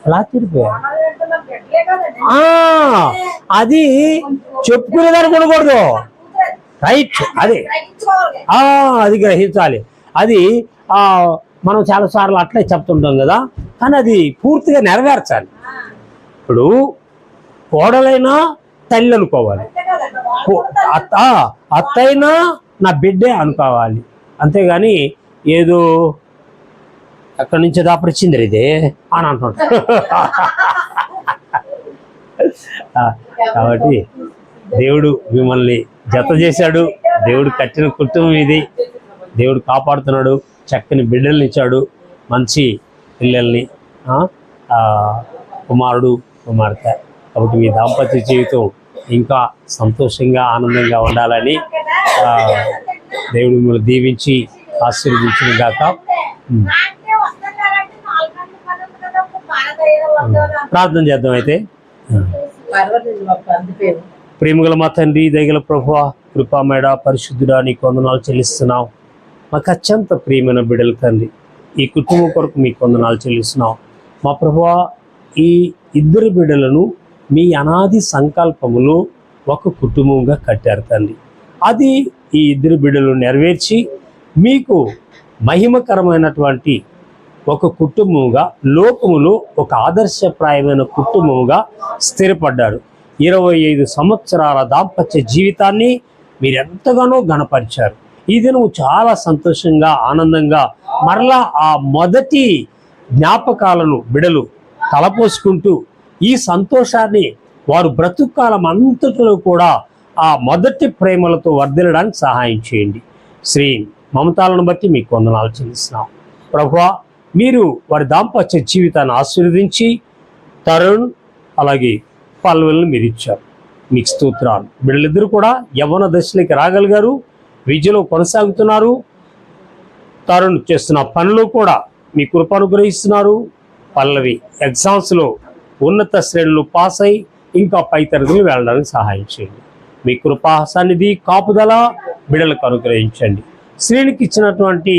అలా తిరిగిపోయారు. అది చెప్పుకునేదానికి ఉండకూడదు, రైట్, అదే అది గ్రహించాలి. అది మనం చాలాసార్లు అట్లే చెప్తుంటాం కదా, కానీ అది పూర్తిగా నెరవేర్చాలి. ఇప్పుడు కోడలైనా తల్లి అనుకోవాలి, అత్తైనా నా బిడ్డే అనుకోవాలి, అంతేగాని ఏదో ఎక్కడి నుంచి దాపరిచింది ఇదే అని అంటుంటాడు. కాబట్టి దేవుడు మిమ్మల్ని జత చేశాడు, దేవుడు కట్టిన కుటుంబం ఇది, దేవుడు కాపాడుతున్నాడు, చక్కని బిడ్డల్ని ఇచ్చాడు, మంచి పిల్లల్ని, కుమారుడు కుమార్తె. కాబట్టి మీ దాంపత్య జీవితం ఇంకా సంతోషంగా ఆనందంగా ఉండాలని దేవుడు మిమ్మల్ని దీవించి ఆశీర్వదించిన గాక. ప్రార్థన చేద్దాం అయితే. ప్రేమగల మా తండ్రి, దయగల ప్రభువా, కృపామేడ, పరిశుద్ధుడా, నీకు వందనాలు చెల్లిస్తున్నాం. మాకు అత్యంత ప్రియమైన బిడ్డల తండ్రి, ఈ కుటుంబం కొరకు మీకు వందనాలు చెల్లిస్తున్నాం. మా ప్రభువా, ఈ ఇద్దరు బిడ్డలను మీ అనాది సంకల్పములో ఒక కుటుంబంగా కట్టారు తండ్రి. అది ఈ ఇద్దరు బిడ్డలు నెరవేర్చి మీకు మహిమకరమైనటువంటి ఒక కుటుంబముగా, లోకములో ఒక ఆదర్శప్రాయమైన కుటుంబముగా స్థిరపడ్డారు. 25 సంవత్సరాల దాంపత్య జీవితాన్ని మీరు ఎంతగానో గణపరిచారు. ఈ దినం చాలా సంతోషంగా, ఆనందంగా మరలా ఆ మొదటి జ్ఞాపకాలను బిడలు తలపోసుకుంటూ ఈ సంతోషాన్ని వారు బ్రతుకాలం అంతటిలో కూడా ఆ మొదటి ప్రేమలతో వర్ధిల్లడానికి సహాయం చేయండి. శ్రీ మమతాలను బట్టి మీకు వందనాలు చెల్లిస్తున్నాం ప్రభువా. మీరు వారి దాంపత్య జీవితాన్ని ఆశీర్వదించి తరుణ్ అలాగే పల్లవులను మీరు ఇచ్చారు. మీకు స్తోత్రాలు. బిడ్డలిద్దరూ కూడా యవ్వన దశలోకి రాగలిగారు, విద్యలో కొనసాగుతున్నారు. తరుణ్ చేస్తున్న పనులు కూడా మీ కృప అనుగ్రహిస్తున్నారు. పల్లవి ఎగ్జామ్స్లో ఉన్నత శ్రేణులు పాస్ అయి ఇంకా పై తరగతులు వెళ్ళడానికి సహాయం చేయండి. మీ కృపా సన్నిధి కాపుదల బిడ్డలకు అనుగ్రహించండి. శ్రేణికి ఇచ్చినటువంటి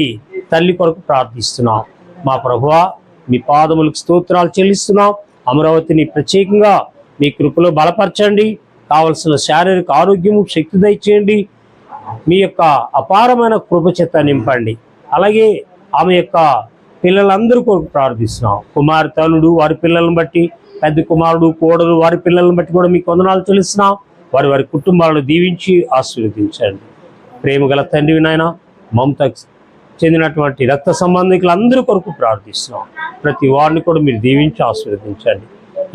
తల్లి కొరకు ప్రార్థిస్తున్నాం. మా ప్రభువా, మీ పాదములకు స్తోత్రాలు చెల్లిస్తున్నాం. అమరావతిని ప్రత్యేకంగా మీ కృపలో బలపరచండి. కావలసిన శారీరక ఆరోగ్యము, శక్తి దయచేయండి. మీ యొక్క అపారమైన కృప చేత నింపండి. అలాగే ఆమె యొక్క పిల్లలందరూ కొరకు ప్రార్థిస్తున్నాం. కుమార్తెనుడు వారి పిల్లలను బట్టి, పెద్ద కుమారుడు కోడలు వారి పిల్లలను బట్టి కూడా మీకు వందనాలు చెల్లిస్తున్నాం. వారి వారి కుటుంబాలను దీవించి ఆశీర్వదించండి. ప్రేమగల తండ్రి నాయన, మమతకు చెందినటువంటి రక్త సంబంధికులందరూ కొరకు ప్రార్థిస్తున్నాం. ప్రతి వారిని కూడా మీరు దీవించి ఆశీర్వదించండి.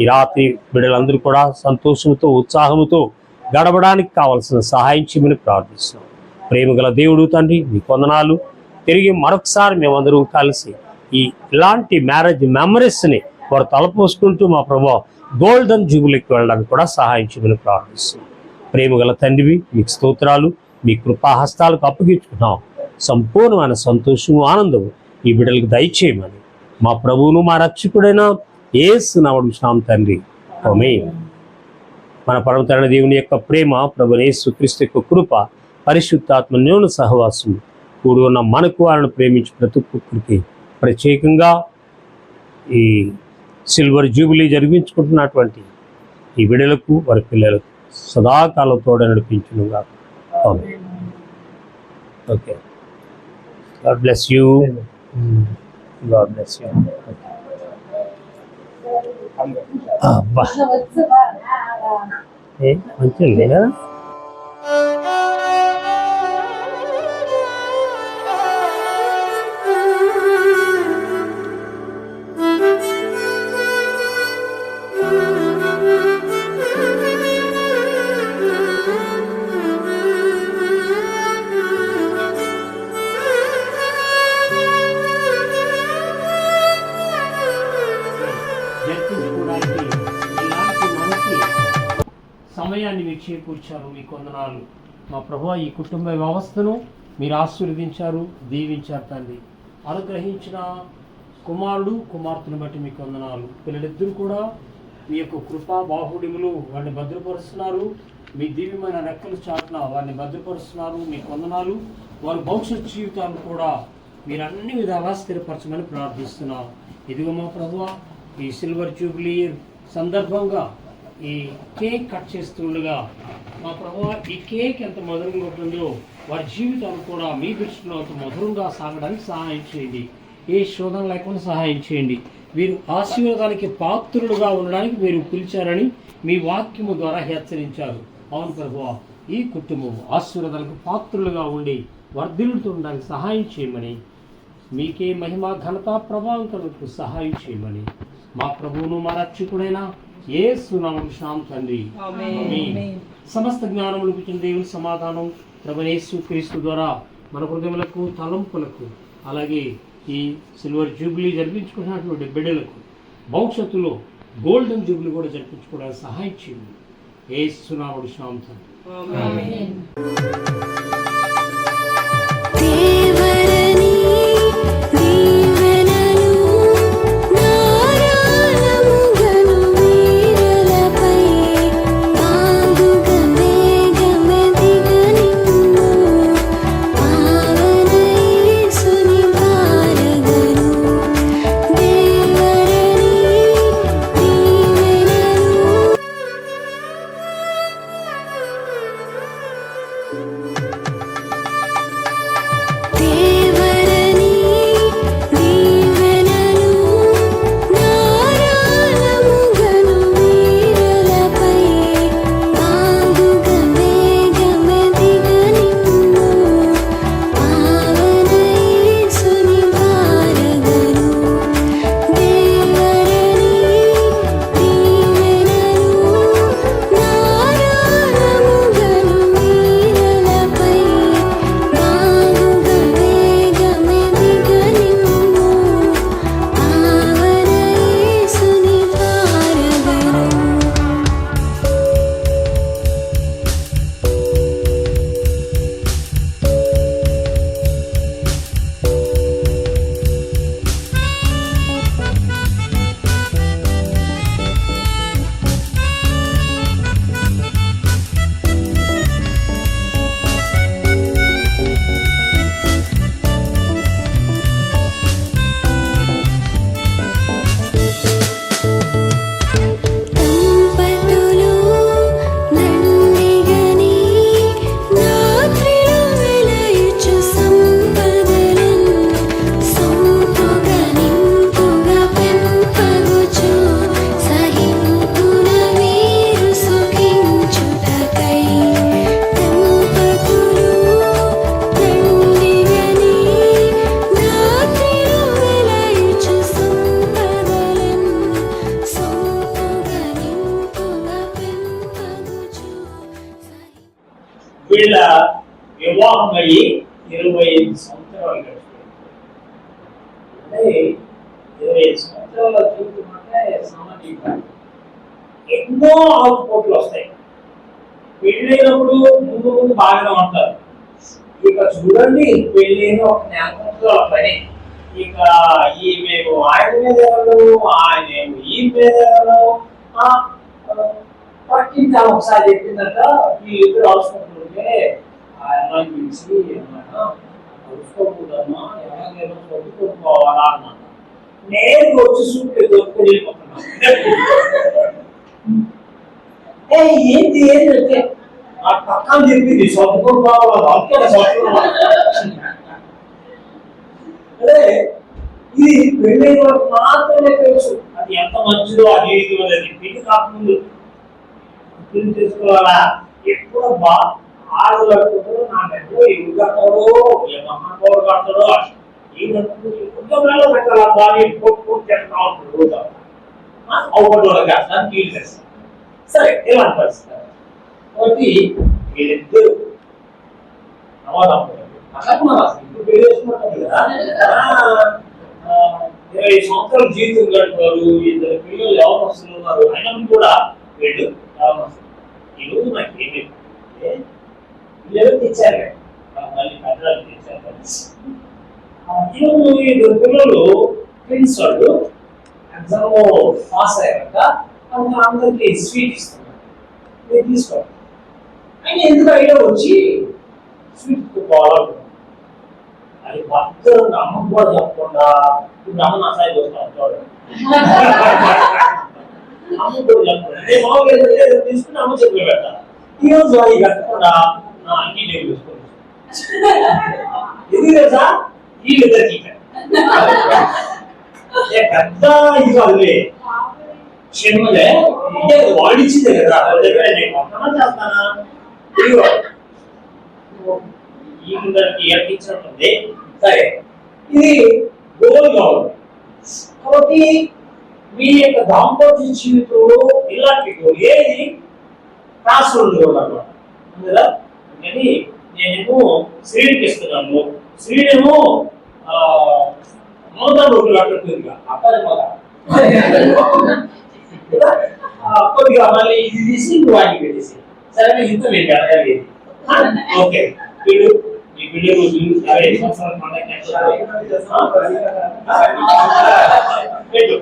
ఈ రాత్రి బిడ్డలందరూ కూడా సంతోషంతో, ఉత్సాహంతో గడపడానికి కావాల్సిన సహాయం చేయమని ప్రార్థిస్తున్నాం. ప్రేమగల దేవుడు తండ్రి, మీకు వందనాలు. తిరిగి మరొకసారి మేమందరం కలిసి ఇలాంటి మ్యారేజ్ మెమరీస్ని వారు తలపోసుకుంటూ మా ప్రభు గోల్డెన్ జూబిలీకి వెళ్ళడానికి కూడా సహాయం చేయమని ప్రార్థిస్తున్నాం. ప్రేమగల తండ్రివి, మీకు స్తోత్రాలు. మీ కృపాహస్తాలకు అప్పగించుకుంటాం. సంపూర్ణమైన సంతోషము, ఆనందము ఈ బిడ్డలకు దయచేయమని మా ప్రభువును మా రక్షకుడైన యేసు నామమున తండ్రి, ఆమేన్. మన పరమ తండ్రి దేవుని యొక్క ప్రేమ, ప్రభువైన యేసుక్రీస్తు యొక్క కృప, పరిశుద్ధాత్మ అన్యోన్య సహవాసం కూడి ఉన్న మనకు, వారిని ప్రేమించి ప్రతి ఒక్కరికి, ప్రత్యేకంగా ఈ సిల్వర్ జూబిలీ జరిపించుకుంటున్నటువంటి ఈ బిడ్డలకు, వారి పిల్లలకు సదాకాలం తోడ నడిపించునుగా. ఆమేన్. Okay, God bless you. God bless you. అబ్బా, మంచిగా లేదా? సమయాన్ని మీరు చేకూర్చారు. మీకు వందనాలు మా ప్రభువా. ఈ కుటుంబ వ్యవస్థను మీరు ఆశీర్వదించారు, దీవించారు తండ్రి. అనుగ్రహించిన కుమారుడు కుమార్తెను బట్టి మీకు వందనాలు. పిల్లలిద్దరూ కూడా మీ యొక్క కృపా బాహుడిములు వారిని భద్రపరుస్తున్నారు. మీ దివ్యమైన రెక్కల చాటున వారిని భద్రపరుస్తున్నారు. మీకు వందనాలు. వారి భవిష్యత్ జీవితాన్ని కూడా మీరు అన్ని విధాలా స్థిరపరచమని ప్రార్థిస్తున్నాం. ఇదిగో మా ప్రభువా, ఈ సిల్వర్ జూబిలీ సందర్భంగా ఈ కేక్ కట్ చేస్తుండగా మా ప్రభువా, ఈ కేక్ ఎంత మధురంగా ఉంటుందో వారి జీవితాలు కూడా మీ దృష్టిలో అంత మధురంగా సాగడానికి సహాయం చేయండి. ఏ శోధన లేకుండా సహాయం చేయండి. వీరు ఆశీర్వాదానికి పాత్రులుగా ఉండడానికి మీరు పిలిచారని మీ వాక్యము ద్వారా హెచ్చరించారు. అవును ప్రభువా, ఈ కుటుంబం ఆశీర్వాదాలకు పాత్రులుగా ఉండి వర్ధిల్లుతూ ఉండడానికి సహాయం చేయమని, మీకే మహిమ ఘనత ప్రభావం కలుగుతూ సహాయం చేయమని మా ప్రభువును మా రక్షకుడైన యేసు నామమున తండ్రి, ఆమేన్. సమస్త జ్ఞానములకు చెందిన దేవుని సమాధానం ప్రభువైన యేసుక్రీస్తు ద్వారా మన హృదయములకు, తలంపులకు, అలాగే ఈ సిల్వర్ జూబిలీ జరిపించుకున్నటువంటి బిడ్డలకు భవిష్యత్తులో గోల్డెన్ జూబిలీ కూడా జరిపించుకోవడానికి సహాయం చేయండి. యేసు నామమున తండ్రి, ఆమేన్. వీళ్ళ వివాహం అయ్యి 25 సంవత్సరాలు గడిచిపోయింది. అంటే 25 సంవత్సరాల జీవితం అంటే సామాన్యం కాదు. ఎన్నో ఆకుపోట్లు వస్తాయి. పెళ్ళైనప్పుడు ముందు బాగానే ఉంటారు. ఇక చూడండి, పెళ్ళైన ఒక నెల సంవత్సరాల పని. ఇక ఈ మేము ఆయన మీద ఆయన ఈ మీద పట్టింది. ఒకసారి చెప్పిందట, ఈ ఇద్దరు అవసరపడుతుంటే ఆయన పిలిచి అవసరపడమ్మా ఎలాగైనా చదువుకోవాలా అన్నాను. నేను వచ్చి చూస్తే దొరుకుని వెళ్ళిపోతున్నాను. ఏంటి ఏంటంటే ఆ పక్కన చెప్పింది చదువుకోవాలి అంతే చదువుకోవాలి. అదే ఇది పెళ్ళైన వాళ్ళకి మాత్రమే తెలుసు అది ఎంత మంచిదో ఆ జీవితం అనేది. పెళ్లి కాకముందు పెళ్లి చేసుకోవాలా ఎప్పుడు ఆడు కడుతుందో నాకెంతో ఎవరు కడతాడో ఏ మహానుభావుడు కడతాడో ఈ ఉద్యోగాల్లో పెట్టాలి. దాన్ని కొట్టుకుంటూ చేస్తా ఉంటాడు రోజు అవపడోళ్ళకి చేస్తాను ఫీల్ చేస్తాను. సరే ఇలాంటి పరిస్థితి కాబట్టి వీళ్ళిద్దరు నవాదమ్ముడు ఇప్పుడు పెళ్లి చేసుకుంటారు కదా. 20 సంవత్సరాలు జీవితం గడుపుతారు. ఇద్దరు పిల్లలు ఎవరు వస్తున్నారు అయినప్పుడు కూడా వీళ్ళు ఎవరు వస్తారు. ఈ రోజు నాకు ఏమి పిల్లలు తెచ్చారు, మళ్ళీ పెద్దలు తెచ్చారు. ఈరోజు ఇద్దరు పిల్లలు ఫ్రెండ్స్ వాళ్ళు ఎగ్జామ్ పాస్ అయ్యాక అందరికి స్వీట్ ఇస్తున్నారు. నేను తీసుకోండి ఆయన ఎందుకు ఐడియా వచ్చి స్వీట్ పోవాలనుకున్నాను. అది భర్త అమ్మకు కూడా చెప్పకుండా ఇప్పుడు అమ్మ నా సైడ్ వస్తాను చూడండి. అమ్మ కూడా చెప్పకుండా నేను మామూలుగా ఏంటంటే తీసుకుని అమ్మ చెప్పి పెడతాను. ఈరోజు అది కట్టకుండా నా అన్ని నేను తీసుకోండి. ఎందుకు తెలుసా వీళ్ళు ఇద్దరికి పెద్ద ఇది అదిలే క్షణలే ఇదే వాడిచ్చిందే కదా దగ్గర నేను ఒక్కనా చేస్తానా ఈ దానికి ఏర్పించినట్టుంది. సరే ఇది గోల్గా ఉంది కాబట్టి మీ యొక్క దాంపత్య జీవితంలో ఇలాంటి గోల్ ఏది ట్రాన్స్ఫర్ గోల్ అన్నమాట. అందులో అందుకని నేనేమో శ్రీడికి ఇస్తున్నాను, శ్రీడేమో మోదా రోడ్లు కట్టుతుంది అక్కడ కొద్దిగా మళ్ళీ ఇది తీసి నువ్వు వాడికి పెట్టేసి సరే ఇంత మీకు అడగలేదు. ఓకే వీడు ఈ వీడియో రోజు 50 సంవత్సరాల పండుగ పెట్టు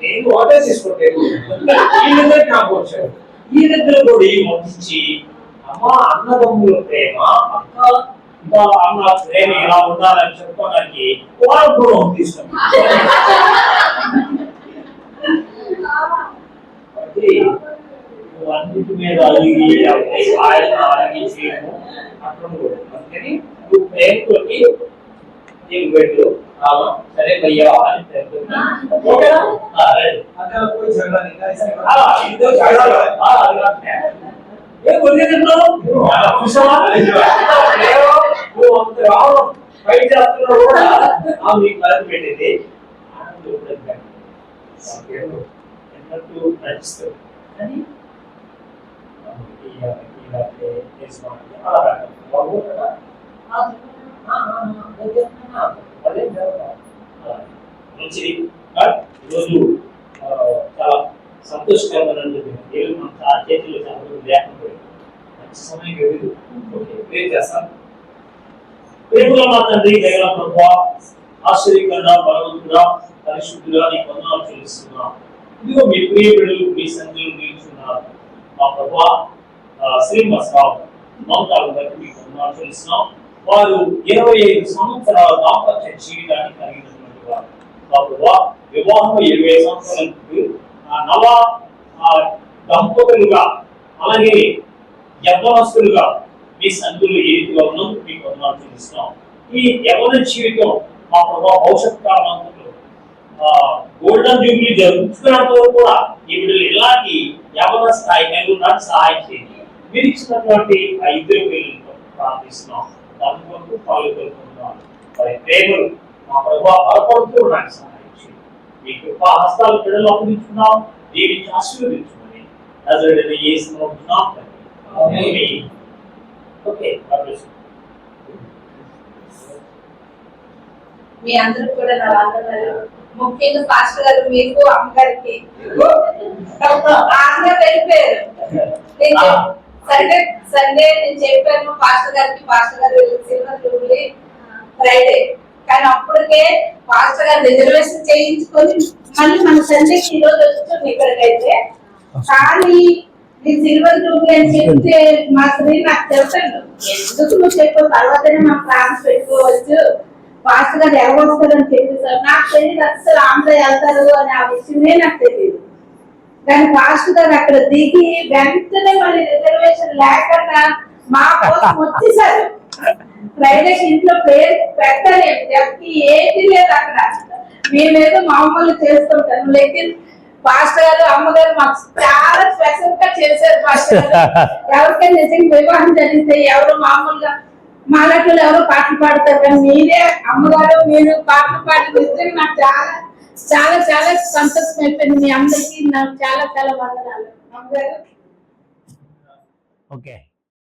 నేను ఆర్డర్ తీసుకుంటాను. వీళ్ళిద్దరికి నాకు వచ్చాడు. వీళ్ళిద్దరు కూడా మొత్తించి అమ్మ అన్నదమ్ముల ప్రేమ అక్క అన్న ప్రేమ ఎలా ఉండాలని చెప్పుకోవడానికి వాళ్ళు కూడా తీసుకున్నాను. అన్నిటి మీద అలిగి ఆయన అలిగి చేయము అక్కడ కూడా అందుకని నువ్వు ప్రేమతో నీకు పెట్టు సరే భయ్యా అని బయట చేస్తున్నా కూడా మీకు కలిపి పెట్టింది ఎన్నట్టు నడుస్తుంది అని మంచిది. ఈరోజు చాలా సంతోషకరమైన దేవుడు మన చేతిలో చాలా లేకుండా మంచి సమయం లేదు. ఓకే ప్రేర్ చేస్తాను. ప్రేమలో మా తండ్రి దైవ ప్రభువా ఆశ్చర్యకరంగా బలవంతుడా పరిశుద్ధుడా నీ వందనాలు చెల్లిస్తున్నాం. ఇదిగో మీ ప్రియ బిడ్డలు మీ సన్నిధిలో నిలుచున్నారు. మా ప్రభువా శ్రీనివాసరావు మమతాలు బట్టి మీకు వందనాలు చెల్లిస్తున్నాం. వారు 25 సంవత్సరాల దాంపత్య జీవితాన్ని కలిగినటువంటి వారు. మా ప్రభువా వివాహం 20 సంవత్సరాలకు నవ దంపతులుగా అలాగే యవ్వనస్తులుగా మీ సన్నిధిలో ఏ రీతిగా ఉన్నాం మీకు వందనాలు చెల్లిస్తున్నాం. ఈ యవ్వన జీవితం మా ప్రభావ భవిష్యత్ కాలంలో గోల్డెన్ జూబ్లీ జరుగుతున్నంత వరకు కూడా ఈ బిడ్డలు ఇలాంటి యవ్వన స్థాయికి నాకు సహాయం చేయండి. మీరు ఇచ్చినటువంటి ఆ ఇద్దరు పిల్లలతో ప్రార్థిస్తున్నాం. దాని వరకు పాల్గొంటున్నాం. వారి ప్రేమలు మా ప్రభావ బలపడుతూ నాకు సహాయం చేయండి. మీ కృపా హస్తాలు పిల్లలు అప్పగించుకున్నాం, దీవించి ఆశీర్వదించుకొని నజరేయుడైన యేసు నామమున ఆమేన్. Okay, God bless you. మీ అందరూ కూడా నా వందనాలు. ముఖ్యంగా పాస్టర్ గారు మీకు అమ్మగారికి ఆంధ్ర వెళ్ళిపోయారు. సండే సండే నేను చెప్పాను పాస్టర్ గారు సిల్వర్ జూబ్లీ ఫ్రైడే, కానీ అప్పటికే పాస్టర్ గారు రిజర్వేషన్ చేయించుకొని మళ్ళీ మన సండేకి ఈ రోజు వచ్చాము ఇక్కడికైతే. కానీ నేను సిల్వర్ జూబ్లీ అని చెప్తే మా స్త్రీ నాకు తెలుసండి, ఎందుకు నువ్వు చెప్పు తర్వాతనే మా ప్లాన్స్ పెట్టుకోవచ్చు, పాస్టర్ గారు ఎవరు వస్తారని చెప్పి సార్ నాకు తెలియదు అసలు ఆంధ్ర వెళ్తారు అని ఆ విషయమే నాకు తెలియదు. కానీ పాస్టర్ గారు అక్కడ దిగి వెంటనే మళ్ళీ రిజర్వేషన్ లేకుండా మా కోసం వచ్చేసారు. ఫ్రైడే ఇంట్లో పేరు పెట్టలేదు, జబకి ఏది లేదు అక్కడ. మేమేదో మామూలు చేస్తుంటాం, లేకిన్ పాస్టర్ గారు అమ్మగారు మాకు చాలా స్పెషల్ గా చేశారు. పాస్టర్ గారు ఎవరికైనా నిజంగా వివాహం జరిగితే ఎవరు మామూలుగా మాలాటలు ఎవరో పాటలు పాడతారు, కానీ మీరే అమ్మగారు మీరు పాటలు పాడి నిజంగా నాకు చాలా చాలా చాలా సంతోషం అయిపోయింది. మీ అందరికీ నాకు చాలా చాలా వందనాలు అమ్మగారు. ఓకే.